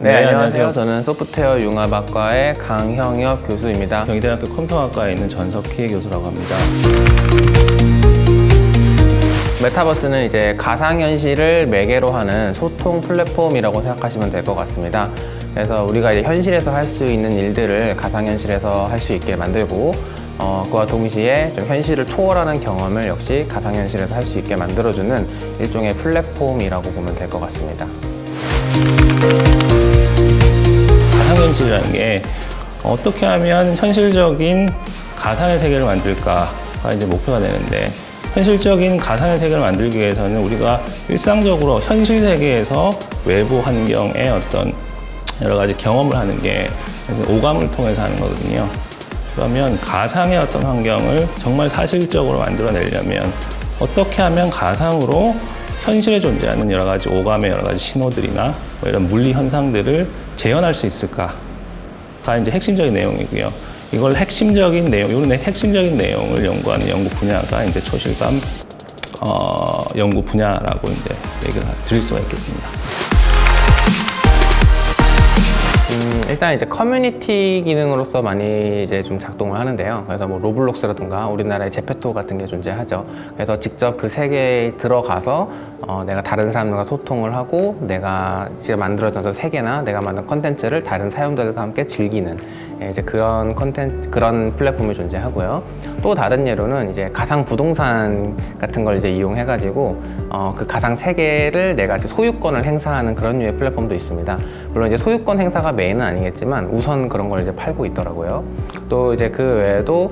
네, 안녕하세요. 저는 소프트웨어 융합학과의 강형엽 교수입니다. 경희대학교 컴퓨터학과에 있는 전석희 교수라고 합니다. 메타버스는 이제 가상현실을 매개로 하는 소통 플랫폼이라고 생각하시면 될 것 같습니다. 그래서 우리가 이제 현실에서 할 수 있는 일들을 가상현실에서 할 수 있게 만들고 그와 동시에 좀 현실을 초월하는 경험을 역시 가상현실에서 할 수 있게 만들어주는 일종의 플랫폼이라고 보면 될 것 같습니다. 가상현실이라는 게 어떻게 하면 현실적인 가상의 세계를 만들까가 이제 목표가 되는데, 현실적인 가상의 세계를 만들기 위해서는 우리가 일상적으로 현실 세계에서 외부 환경의 어떤 여러 가지 경험을 하는 게 오감을 통해서 하는 거거든요. 그러면 가상의 어떤 환경을 정말 사실적으로 만들어내려면 어떻게 하면 가상으로 현실에 존재하는 여러 가지 오감의 여러 가지 신호들이나 뭐 이런 물리 현상들을 재현할 수 있을까가 이제 핵심적인 내용이고요. 이걸 핵심적인 내용, 이런 핵심적인 내용을 연구하는 연구 분야가 이제 초실감 연구 분야라고 이제 얘기를 드릴 수가 있겠습니다. 일단 이제 커뮤니티 기능으로서 많이 이제 좀 작동을 하는데요. 그래서 뭐 로블록스라든가 우리나라의 제페토 같은 게 존재하죠. 그래서 직접 그 세계에 들어가서 내가 다른 사람들과 소통을 하고 내가 직접 만들어진 세계나 내가 만든 컨텐츠를 다른 사용자들과 함께 즐기는 이제 그런 그런 플랫폼이 존재하고요. 또 다른 예로는 이제 가상 부동산 같은 걸 이제 이용해가지고 그 가상 세계를 내가 이제 소유권을 행사하는 그런 류의 플랫폼도 있습니다. 물론 이제 소유권 행사가 메인은 아니겠지만 우선 그런 걸 이제 팔고 있더라고요. 또 이제 그 외에도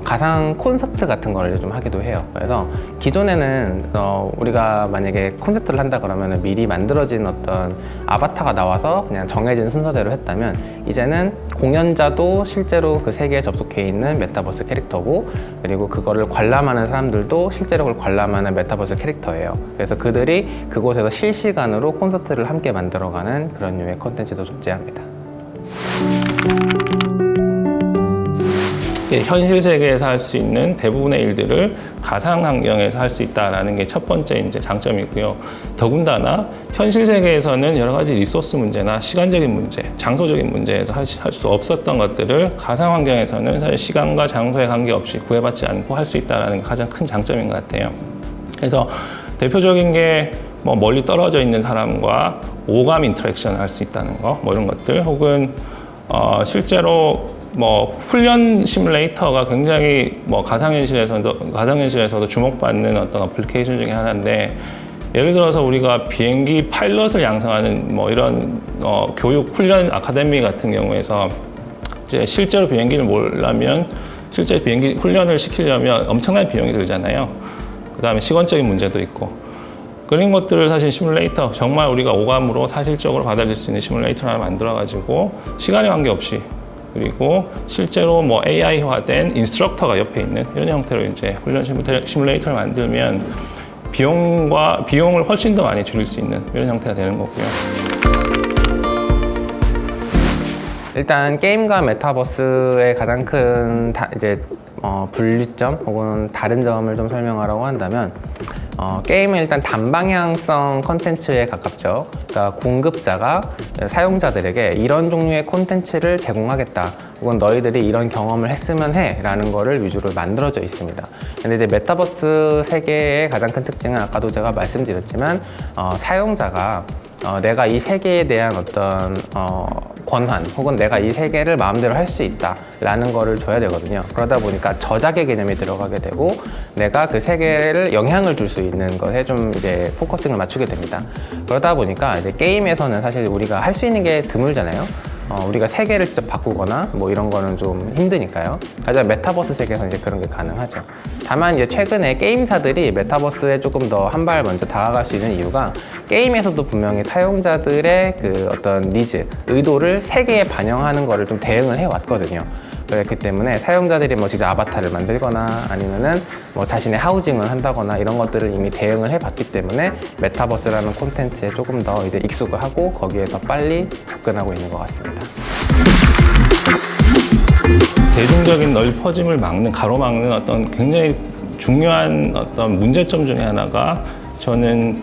가상 콘서트 같은 걸 좀 하기도 해요. 그래서 기존에는 우리가 만약에 콘서트를 한다 그러면 미리 만들어진 어떤 아바타가 나와서 그냥 정해진 순서대로 했다면, 이제는 공연자도 실제로 그 세계에 접속해 있는 메타버스 캐릭터고, 그리고 그거를 관람하는 사람들도 실제로 그걸 관람하는 메타버스 캐릭터예요. 그래서 그들이 그곳에서 실시간으로 콘서트를 함께 만들어가는 그런 류의 콘텐츠도 존재합니다. 현실 세계에서 할 수 있는 대부분의 일들을 가상 환경에서 할 수 있다는 게 첫 번째 이제 장점이고요. 더군다나 현실 세계에서는 여러 가지 리소스 문제나 시간적인 문제, 장소적인 문제에서 할 수 없었던 것들을 가상 환경에서는 사실 시간과 장소에 관계없이 구애받지 않고 할 수 있다는 게 가장 큰 장점인 것 같아요. 그래서 대표적인 게 뭐 멀리 떨어져 있는 사람과 오감 인터랙션을 할 수 있다는 거, 뭐 이런 것들, 혹은 실제로 뭐 훈련 시뮬레이터가 굉장히 뭐 가상현실에서도 주목받는 어떤 어플리케이션 중에 하나인데, 예를 들어서 우리가 비행기 파일럿을 양성하는 뭐 이런 교육 훈련 아카데미 같은 경우에서 이제 실제로 비행기를 몰라면 실제 비행기 훈련을 시키려면 엄청난 비용이 들잖아요. 그 다음에 시간적인 문제도 있고, 그런 것들을 사실 시뮬레이터, 정말 우리가 오감으로 사실적으로 받아들일 수 있는 시뮬레이터를 하나 만들어가지고 시간에 관계없이, 그리고 실제로 뭐 AI화된 인스트럭터가 옆에 있는 이런 형태로 이제 훈련 시뮬레이터를 만들면 비용을 훨씬 더 많이 줄일 수 있는 이런 형태가 되는 거고요. 일단 게임과 메타버스의 가장 큰 분리점 혹은 다른 점을 좀 설명하라고 한다면, 게임은 일단 단방향성 컨텐츠에 가깝죠. 그러니까 공급자가 사용자들에게 이런 종류의 콘텐츠를 제공하겠다, 혹은 너희들이 이런 경험을 했으면 해 라는 거를 위주로 만들어져 있습니다. 근데 이제 메타버스 세계의 가장 큰 특징은 아까도 제가 말씀드렸지만, 사용자가 내가 이 세계에 대한 어떤 권한, 혹은 내가 이 세계를 마음대로 할 수 있다 라는 거를 줘야 되거든요. 그러다 보니까 저작의 개념이 들어가게 되고, 내가 그 세계를 영향을 줄 수 있는 것에 좀 이제 포커싱을 맞추게 됩니다. 그러다 보니까 이제 게임에서는 사실 우리가 할 수 있는 게 드물잖아요. 우리가 세계를 직접 바꾸거나 뭐 이런 거는 좀 힘드니까요. 하지만 메타버스 세계에서는 이제 그런 게 가능하죠. 다만 이제 최근에 게임사들이 메타버스에 조금 더 한 발 먼저 다가갈 수 있는 이유가, 게임에서도 분명히 사용자들의 그 어떤 니즈, 의도를 세계에 반영하는 거를 좀 대응을 해왔거든요. 그렇기 때문에 사용자들이 뭐 직접 아바타를 만들거나 아니면은 뭐 자신의 하우징을 한다거나 이런 것들을 이미 대응을 해봤기 때문에 메타버스라는 콘텐츠에 조금 더 이제 익숙을 하고 거기에 더 빨리 접근하고 있는 것 같습니다. 대중적인 널퍼짐을 가로막는 어떤 굉장히 중요한 어떤 문제점 중에 하나가, 저는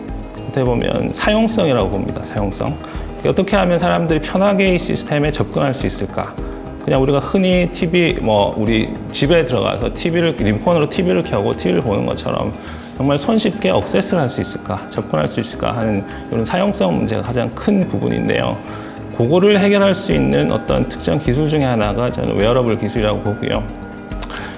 어떻게 보면 사용성이라고 봅니다. 사용성. 어떻게 하면 사람들이 편하게 이 시스템에 접근할 수 있을까? 그냥 우리가 흔히 TV, 우리 집에 들어가서 리모컨으로 TV를 켜고 TV를 보는 것처럼 정말 손쉽게 액세스를 할 수 있을까? 접근할 수 있을까? 하는 이런 사용성 문제가 가장 큰 부분인데요. 그거를 해결할 수 있는 어떤 특정 기술 중에 하나가 저는 웨어러블 기술이라고 보고요.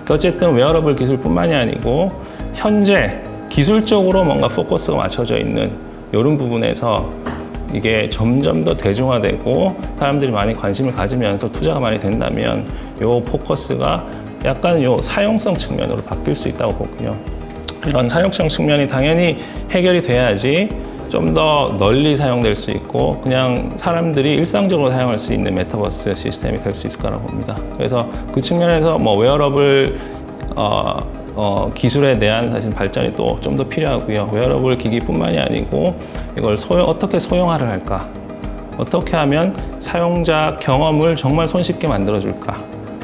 어쨌든 웨어러블 기술뿐만이 아니고 현재 기술적으로 뭔가 포커스가 맞춰져 있는 이런 부분에서 이게 점점 더 대중화되고 사람들이 많이 관심을 가지면서 투자가 많이 된다면 이 포커스가 약간 이 사용성 측면으로 바뀔 수 있다고 보고요. 이런 사용성 측면이 당연히 해결이 돼야지 좀 더 널리 사용될 수 있고 그냥 사람들이 일상적으로 사용할 수 있는 메타버스 시스템이 될 수 있을 거라고 봅니다. 그래서 그 측면에서 웨어러블 기술에 대한 사실 발전이 또 좀 더 필요하고요. 웨어러블 기기뿐만이 아니고 이걸 어떻게 소형화를 할까? 어떻게 하면 사용자 경험을 정말 손쉽게 만들어줄까?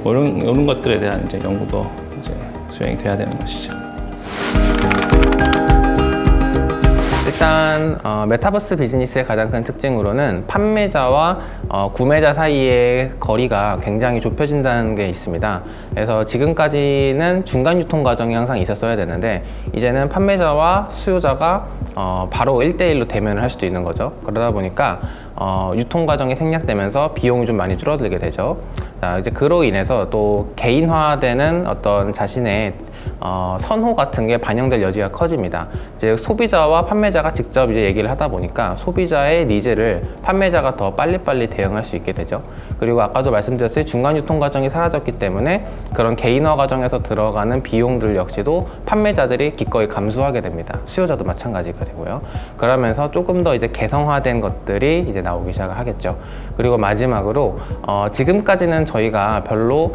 이런 것들에 대한 이제 연구도 이제 수행이 돼야 되는 것이죠. 일단 메타버스 비즈니스의 가장 큰 특징으로는 판매자와 구매자 사이의 거리가 굉장히 좁혀진다는 게 있습니다. 그래서 지금까지는 중간 유통 과정이 항상 있었어야 되는데 이제는 판매자와 수요자가 바로 1대1로 대면을 할 수도 있는 거죠. 그러다 보니까 유통 과정이 생략되면서 비용이 좀 많이 줄어들게 되죠. 자, 이제 그로 인해서 또 개인화되는 어떤 자신의 선호 같은 게 반영될 여지가 커집니다. 즉 소비자와 판매자가 직접 이제 얘기를 하다 보니까 소비자의 니즈를 판매자가 더 빨리빨리 대응할 수 있게 되죠. 그리고 아까도 말씀드렸듯이 중간 유통 과정이 사라졌기 때문에 그런 개인화 과정에서 들어가는 비용들 역시도 판매자들이 기꺼이 감수하게 됩니다. 수요자도 마찬가지가 되고요. 그러면서 조금 더 이제 개성화된 것들이 이제 나오기 시작을 하겠죠. 그리고 마지막으로 지금까지는 저희가 별로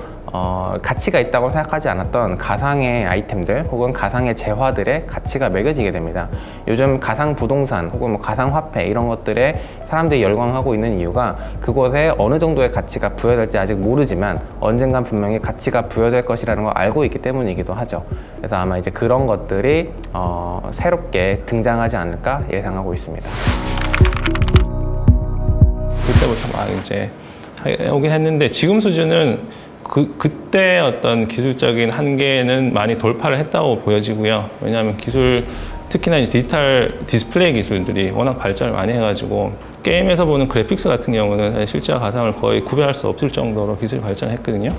가치가 있다고 생각하지 않았던 가상의 아이템들 혹은 가상의 재화들의 가치가 매겨지게 됩니다. 요즘 가상 부동산 혹은 가상 화폐 이런 것들에 사람들이 열광하고 있는 이유가 그곳에 어느 정도의 가치가 부여될지 아직 모르지만 언젠간 분명히 가치가 부여될 것이라는 걸 알고 있기 때문이기도 하죠. 그래서 아마 이제 그런 것들이 새롭게 등장하지 않을까 예상하고 있습니다. 그때부터 막 이제 오긴 했는데 지금 수준은 그때 어떤 기술적인 한계는 많이 돌파를 했다고 보여지고요. 왜냐하면 특히나 이제 디지털 디스플레이 기술들이 워낙 발전을 많이 해가지고 게임에서 보는 그래픽스 같은 경우는 실제와 가상을 거의 구별할 수 없을 정도로 기술이 발전했거든요.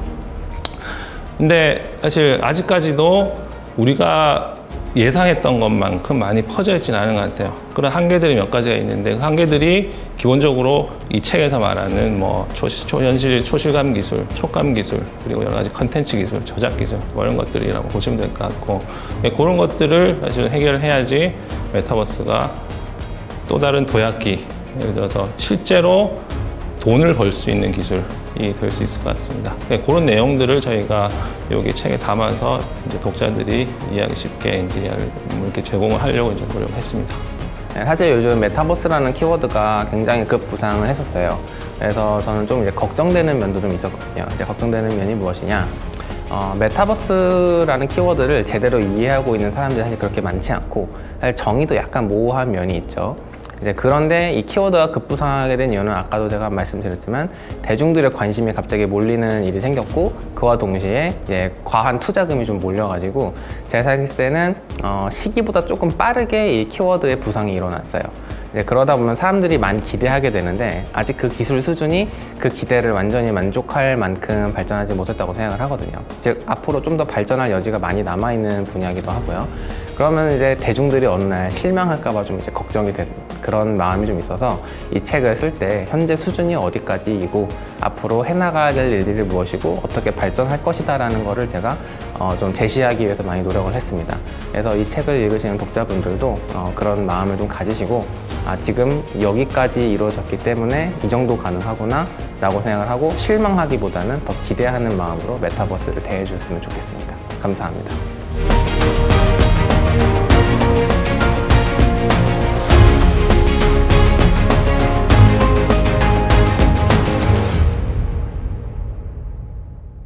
근데 사실 아직까지도 우리가 예상했던 것만큼 많이 퍼져 있지는 않은 것 같아요. 그런 한계들이 몇 가지가 있는데 그 한계들이 기본적으로 이 책에서 말하는 초현실, 초실감 기술, 촉감 기술, 그리고 여러 가지 컨텐츠 기술, 저작 기술 이런 것들이라고 보시면 될 것 같고 그런 것들을 사실 해결해야지 메타버스가 또 다른 도약기, 예를 들어서 실제로 돈을 벌 수 있는 기술이 될 수 있을 것 같습니다. 그런 내용들을 저희가 여기 책에 담아서 이제 독자들이 이해하기 쉽게 이제 이렇게 제공을 하려고 이제 노력했습니다. 사실 요즘 메타버스라는 키워드가 굉장히 급부상을 했었어요. 그래서 저는 좀 이제 걱정되는 면도 좀 있었거든요. 이제 걱정되는 면이 무엇이냐? 메타버스라는 키워드를 제대로 이해하고 있는 사람들이 사실 그렇게 많지 않고 사실 정의도 약간 모호한 면이 있죠. 이제 그런데 이 키워드가 급부상하게 된 이유는 아까도 제가 말씀드렸지만 대중들의 관심이 갑자기 몰리는 일이 생겼고 그와 동시에 이제 과한 투자금이 좀 몰려가지고 제가 생각했을 때는 시기보다 조금 빠르게 이 키워드의 부상이 일어났어요. 이제 그러다 보면 사람들이 많이 기대하게 되는데 아직 그 기술 수준이 그 기대를 완전히 만족할 만큼 발전하지 못했다고 생각을 하거든요. 즉 앞으로 좀 더 발전할 여지가 많이 남아있는 분야이기도 하고요. 그러면 이제 대중들이 어느 날 실망할까봐 좀 이제 걱정이 된 그런 마음이 좀 있어서 이 책을 쓸 때 현재 수준이 어디까지이고 앞으로 해나가야 될 일들이 무엇이고 어떻게 발전할 것이다라는 거를 제가 좀 제시하기 위해서 많이 노력을 했습니다. 그래서 이 책을 읽으시는 독자분들도 그런 마음을 좀 가지시고 지금 여기까지 이루어졌기 때문에 이 정도 가능하구나 라고 생각을 하고 실망하기보다는 더 기대하는 마음으로 메타버스를 대해 주셨으면 좋겠습니다. 감사합니다.